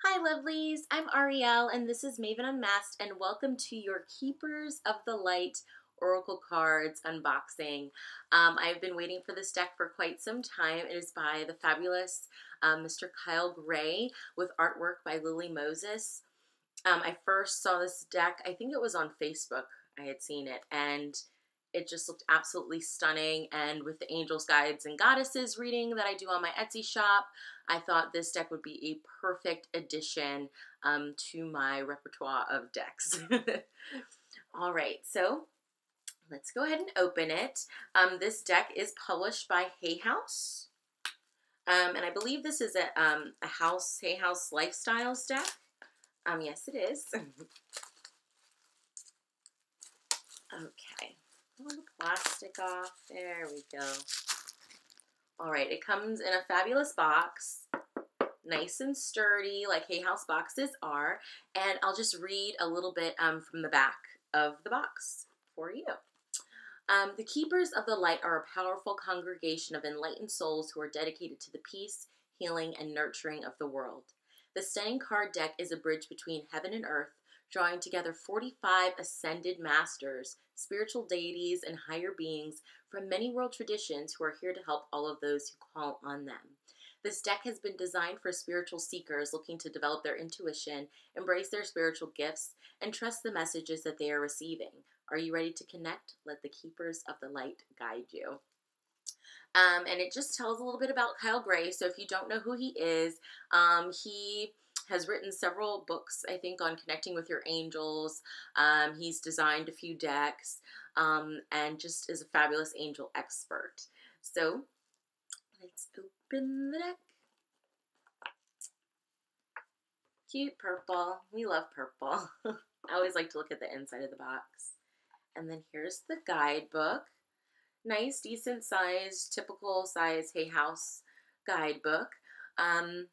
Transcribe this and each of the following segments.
Hi lovelies, I'm Ariel and this is Maven Unmasked and welcome to your Keepers of the Light Oracle Cards unboxing. I've been waiting for this deck for quite some time. It is by the fabulous Mr. Kyle Gray with artwork by Lily Moses. I first saw this deck, I think it was on Facebook, I had seen it, and it just looked absolutely stunning. And with the Angels, Guides, and Goddesses reading that I do on my Etsy shop, I thought this deck would be a perfect addition to my repertoire of decks. All right, so let's go ahead and open it. This deck is published by Hay House. And I believe this is a Hay House Lifestyles deck. Yes, it is. Okay, pull the plastic off. There we go. All right, it comes in a fabulous box, nice and sturdy, like Hay House boxes are. And I'll just read a little bit from the back of the box for you. The Keepers of the Light are a powerful congregation of enlightened souls who are dedicated to the peace, healing, and nurturing of the world. The stunning card deck is a bridge between heaven and earth, drawing together 45 ascended masters, spiritual deities, and higher beings from many world traditions who are here to help all of those who call on them. This deck has been designed for spiritual seekers looking to develop their intuition, embrace their spiritual gifts, and trust the messages that they are receiving. Are you ready to connect? Let the Keepers of the Light guide you. And it just tells a little bit about Kyle Gray. So if you don't know who he has written several books, I think, on connecting with your angels. He's designed a few decks and just is a fabulous angel expert. So let's open the deck. Cute purple. We love purple. I always like to look at the inside of the box. And then here's the guidebook. Nice, decent size, typical size Hay House guidebook. And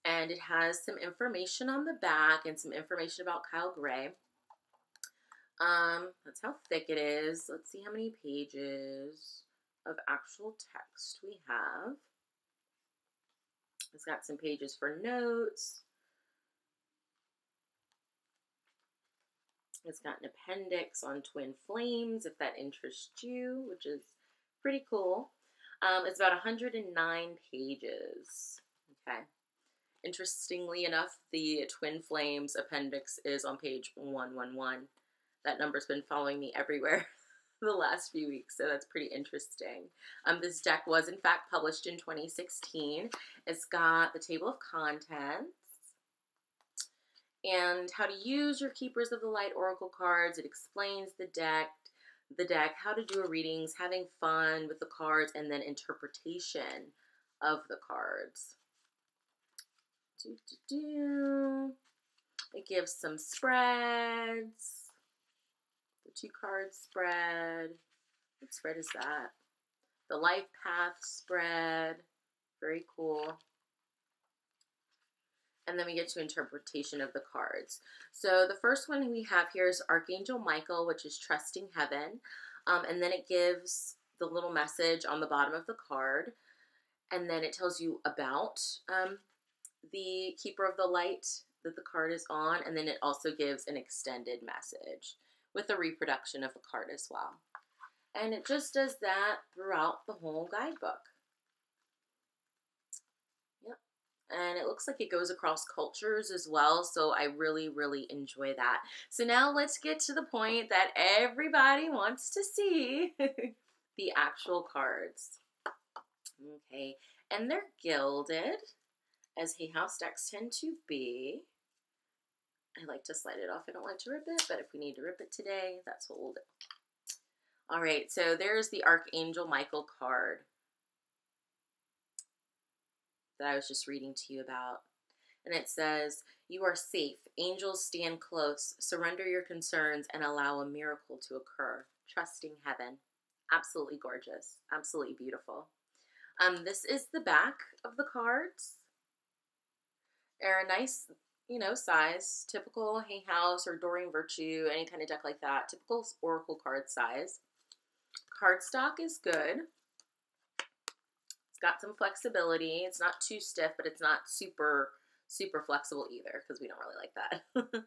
it has some information on the back and some information about Kyle Gray. That's how thick it is. Let's see how many pages of actual text we have. It's got some pages for notes. It's got an appendix on twin flames, if that interests you, which is pretty cool. It's about 109 pages. Okay. Interestingly enough, the twin flames appendix is on page 111. That number's been following me everywhere the last few weeks, so that's pretty interesting. This deck was, in fact, published in 2016. It's got the table of contents and how to use your Keepers of the Light Oracle cards. It explains the deck, how to do a readings, having fun with the cards, and then interpretation of the cards. It gives some spreads. The 2-card spread. What spread is that? The life path spread. Very cool. And then we get to interpretation of the cards. So the first one we have here is Archangel Michael, which is trusting heaven. And then it gives the little message on the bottom of the card. And then it tells you about the Keeper of the Light that the card is on. And then it also gives an extended message with a reproduction of the card as well. And it just does that throughout the whole guidebook. And it looks like it goes across cultures as well, so I really, really enjoy that. So now let's get to the point that everybody wants to see, the actual cards. Okay, and they're gilded, as Hay House decks tend to be. I like to slide it off. I don't like to rip it, but if we need to rip it today, that's what we'll do. All right, so there's the Archangel Michael card that I was just reading to you about. And it says, "You are safe. Angels stand close. Surrender your concerns and allow a miracle to occur. Trusting heaven." Absolutely gorgeous. Absolutely beautiful. This is the back of the cards. They're a nice, size. Typical Hay House or Doreen Virtue, any kind of deck like that. Typical Oracle card size. Cardstock is good. It's got some flexibility. It's not too stiff, but it's not super, super flexible either because we don't really like that.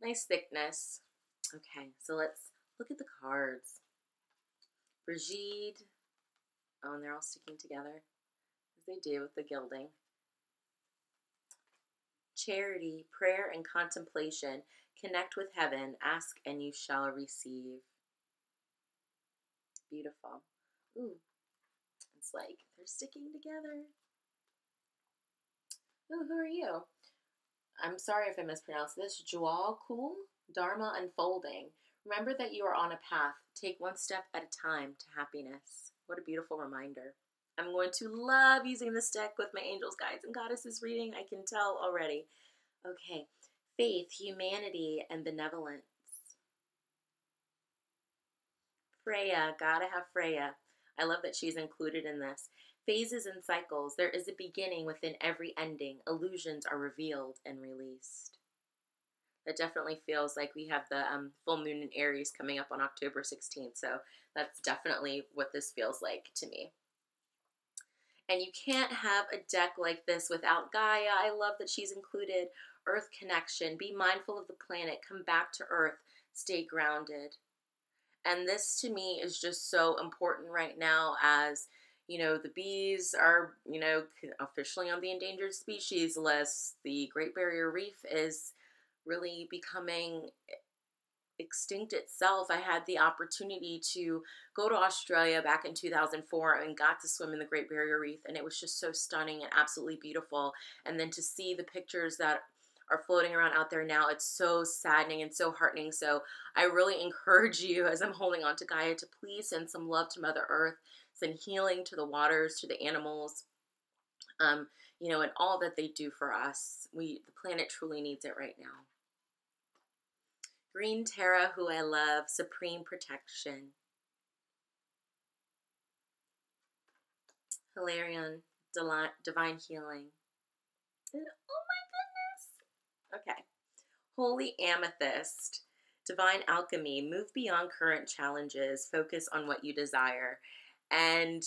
Nice thickness. Okay, so let's look at the cards. Brigitte. Oh, and they're all sticking together, as they do with the gilding. Charity, prayer, and contemplation. Connect with heaven. Ask and you shall receive. Beautiful. Ooh, it's like they're sticking together. Ooh, who are you? I'm sorry if I mispronounced this. Jewel Cool, Dharma Unfolding. Remember that you are on a path. Take one step at a time to happiness. What a beautiful reminder. I'm going to love using this deck with my angels, guides, and goddesses reading. I can tell already. Okay. Faith, humanity, and benevolence. Freya, gotta have Freya. I love that she's included in this. Phases and cycles. There is a beginning within every ending. Illusions are revealed and released. That definitely feels like we have the full moon in Aries coming up on October 16th. So that's definitely what this feels like to me. And you can't have a deck like this without Gaia. I love that she's included. Earth connection. Be mindful of the planet. Come back to Earth. Stay grounded. And this to me is just so important right now as, you know, the bees are, you know, officially on the endangered species list. The Great Barrier Reef is really becoming extinct itself. I had the opportunity to go to Australia back in 2004 and got to swim in the Great Barrier Reef, and it was just so stunning and absolutely beautiful. And then to see the pictures that are floating around out there now, it's so saddening and so heartening. So I really encourage you, as I'm holding on to Gaia, to please send some love to Mother Earth, send healing to the waters, to the animals, you know, and all that they do for us. The planet truly needs it right now. Green Terra, who I love, supreme protection. Hilarion, divine healing. And, oh my goodness. Okay. Holy Amethyst, divine alchemy. Move beyond current challenges. Focus on what you desire. And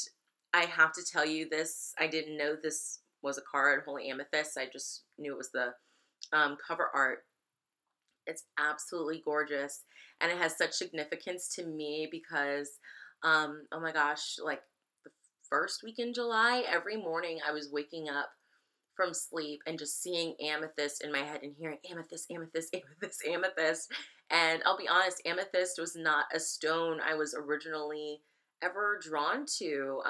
I have to tell you this, I didn't know this was a card, Holy Amethyst. I just knew it was the cover art. It's absolutely gorgeous, and it has such significance to me because, oh my gosh, like the first week in July, every morning I was waking up from sleep and just seeing amethyst in my head and hearing amethyst, amethyst, amethyst, amethyst. And I'll be honest, amethyst was not a stone I was originally ever drawn to.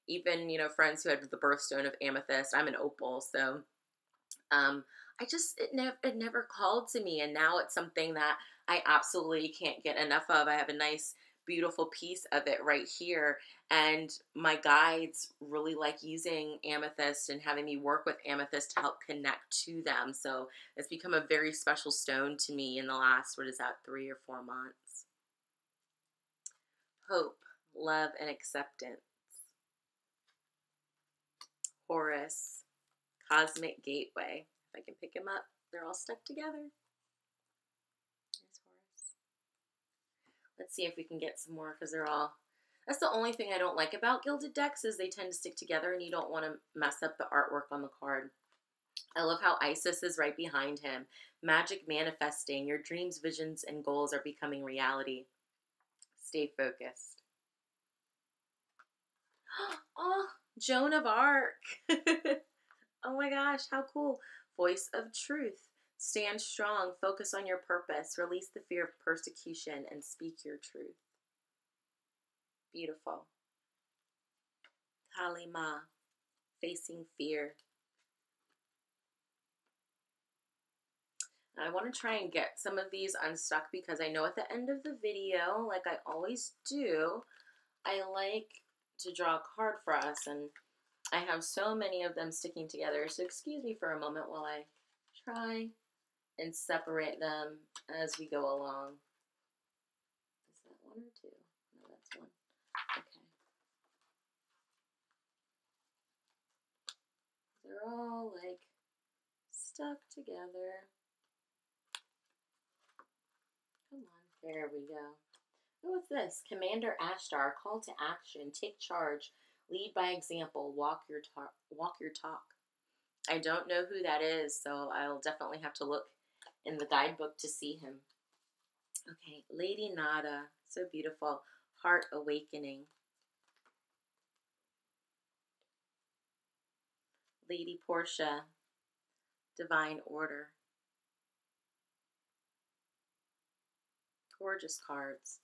Even, you know, friends who had the birthstone of amethyst. I'm an opal, so it never called to me, and now it's something that I absolutely can't get enough of. I have a nice, beautiful piece of it right here, and my guides really like using amethyst and having me work with amethyst to help connect to them. So it's become a very special stone to me in the last, 3 or 4 months. Hope, love, and acceptance. Horus, cosmic gateway. If I can pick them up, they're all stuck together. There's Horus. Let's see if we can get some more, because they're all... That's the only thing I don't like about gilded decks, is they tend to stick together and you don't want to mess up the artwork on the card. I love how Isis is right behind him. Magic manifesting. Your dreams, visions, and goals are becoming reality. Stay focused. Oh, Joan of Arc. Oh my gosh, how cool. Voice of truth. Stand strong. Focus on your purpose. Release the fear of persecution and speak your truth. Beautiful. Kalima. Facing fear. I want to try and get some of these unstuck because I know at the end of the video, like I always do, I like to draw a card for us, and I have so many of them sticking together. So excuse me for a moment while I try and separate them as we go along. Is that one or two? No, that's one. Okay. They're all like stuck together. Come on, there we go. Oh, what's this? Commander Ashtar, call to action, take charge, lead by example, walk your talk. I don't know who that is, so I'll definitely have to look in the guidebook to see him. Okay, Lady Nada, so beautiful. Heart Awakening. Lady Portia, Divine Order. Gorgeous cards.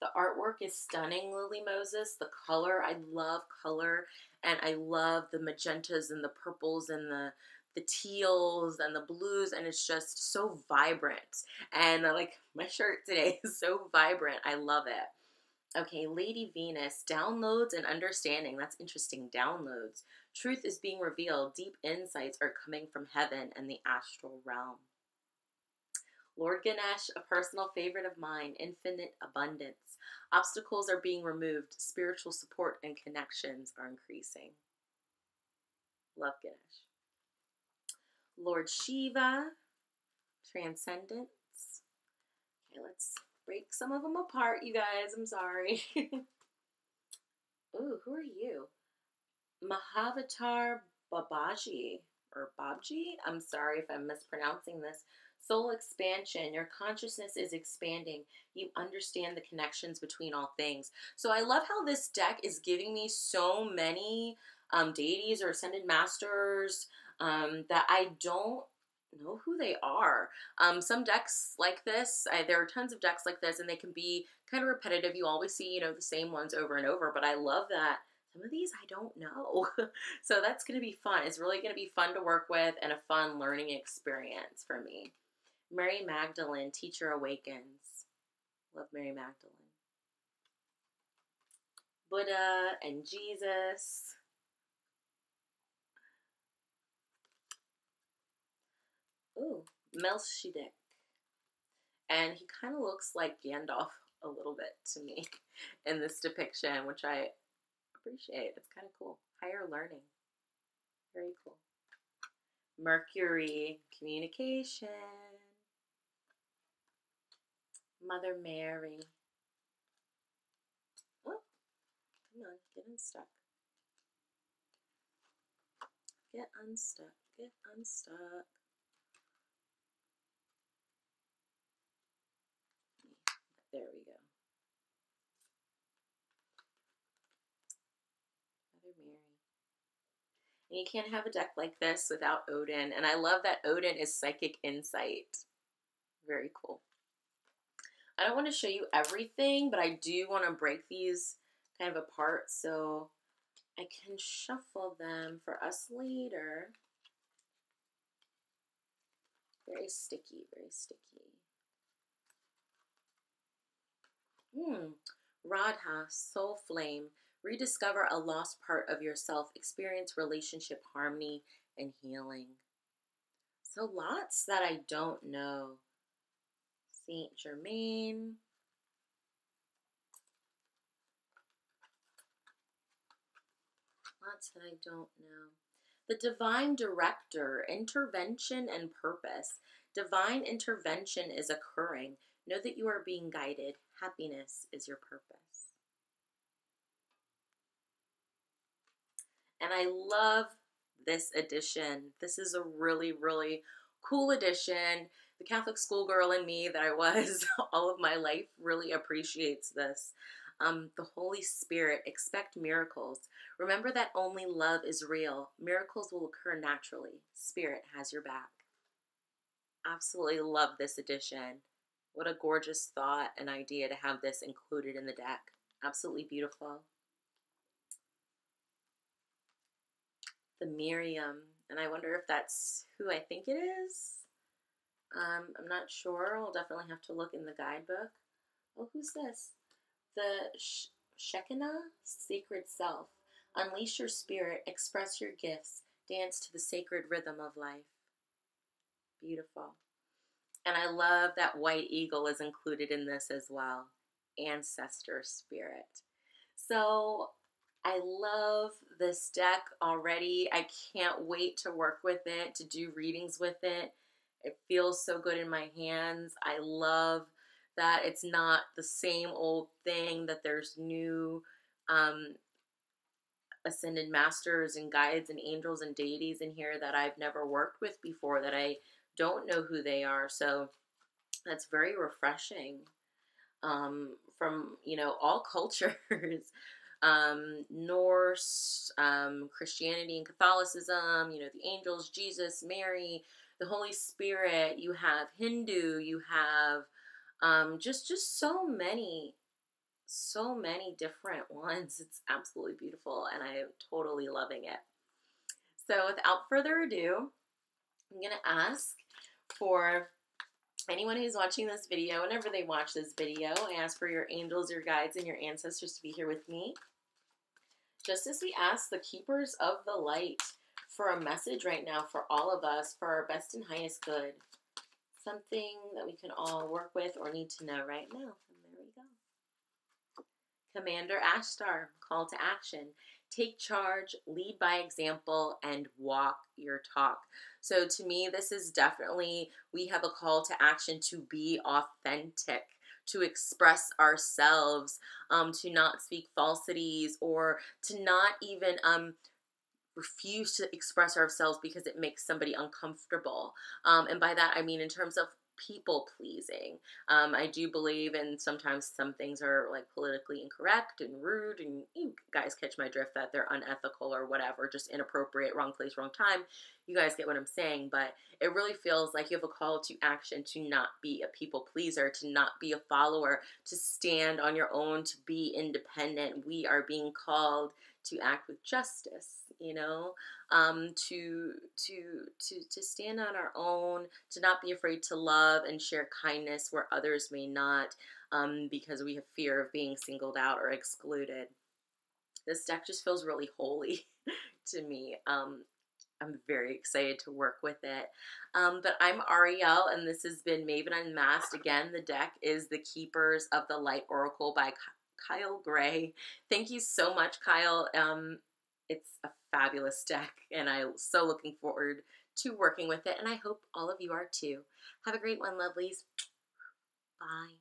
The artwork is stunning, Lily Moses. The color, I love color, and I love the magentas and the purples and the teals and the blues, and it's just so vibrant. And like my shirt today is so vibrant. I love it. Okay, Lady Venus, downloads and understanding. That's interesting, downloads. Truth is being revealed. Deep insights are coming from heaven and the astral realm. Lord Ganesh, a personal favorite of mine, infinite abundance. Obstacles are being removed. Spiritual support and connections are increasing. Love Ganesh. Lord Shiva, transcendence. Okay, let's break some of them apart, you guys. I'm sorry. Ooh, who are you? Mahavatar Babaji, or Babji? I'm sorry if I'm mispronouncing this. Soul expansion. Your consciousness is expanding. You understand the connections between all things. So I love how this deck is giving me so many deities or ascended masters that I don't know who they are. Some decks like this, there are tons of decks like this, and they can be kind of repetitive. You always see, the same ones over and over, but I love that some of these I don't know. So that's going to be fun. It's really going to be fun to work with and a fun learning experience for me. Mary Magdalene, Teacher Awakens. Love Mary Magdalene. Buddha and Jesus. Ooh, Melchizedek. And he kind of looks like Gandalf a little bit to me in this depiction, which I appreciate. It's kind of cool. Higher learning. Very cool. Mercury, communication. Mother Mary. Oh, come on, get unstuck. Get unstuck. Get unstuck. There we go. Mother Mary. And you can't have a deck like this without Odin. And I love that Odin is psychic insight. Very cool. I don't want to show you everything, but I do want to break these kind of apart so I can shuffle them for us later. Very sticky, very sticky. Radha, Soul Flame. Rediscover a lost part of yourself. Experience relationship harmony and healing. So lots that I don't know. Saint Germain. Lots that I don't know. The Divine Director, intervention and purpose. Divine intervention is occurring. Know that you are being guided. Happiness is your purpose. And I love this edition. This is a really, really cool edition. The Catholic schoolgirl in me that I was all of my life really appreciates this. The Holy Spirit, expect miracles. Remember that only love is real. Miracles will occur naturally. Spirit has your back. Absolutely love this edition. What a gorgeous thought and idea to have this included in the deck. Absolutely beautiful. The Miriam, and I wonder if that's who I think it is. I'm not sure. I'll definitely have to look in the guidebook. Oh, who's this? The Shekinah, sacred self. Unleash your spirit, express your gifts, dance to the sacred rhythm of life. Beautiful. And I love that white eagle is included in this as well. Ancestor spirit. So I love this deck already. I can't wait to work with it, to do readings with it. It feels so good in my hands. I love that it's not the same old thing, that there's new ascended masters and guides and angels and deities in here that I've never worked with before, that I don't know who they are. So that's very refreshing, from, you know, all cultures. Norse, Christianity and Catholicism, you know, the angels, Jesus, Mary, the Holy Spirit. You have Hindu, you have just so many different ones. It's absolutely beautiful, and I am totally loving it. So without further ado, I'm going to ask for anyone who's watching this video, whenever they watch this video, I ask for your angels, your guides, and your ancestors to be here with me. Just as we ask the keepers of the light for a message right now for all of us, for our best and highest good. Something that we can all work with or need to know right now. And there we go. Commander Ashtar, call to action. Take charge, lead by example, and walk your talk. So to me, this is definitely, we have a call to action to be authentic, to express ourselves, to not speak falsities, or to not even refuse to express ourselves because it makes somebody uncomfortable. And by that, I mean in terms of people pleasing. I do believe in sometimes some things are like politically incorrect and rude, and you guys catch my drift that they're unethical or whatever, just inappropriate, wrong place, wrong time. You guys get what I'm saying, but it really feels like you have a call to action to not be a people pleaser, to not be a follower, to stand on your own, to be independent. We are being called to act with justice, you know, to stand on our own, to not be afraid to love and share kindness where others may not, because we have fear of being singled out or excluded. This deck just feels really holy to me. I'm very excited to work with it. But I'm Ariel, and this has been Maven Unmasked. Again, the deck is The Keepers of the Light Oracle by Kyle Gray. Thank you so much, Kyle. It's a fabulous deck, and I'm so looking forward to working with it, and I hope all of you are too. Have a great one, lovelies. Bye.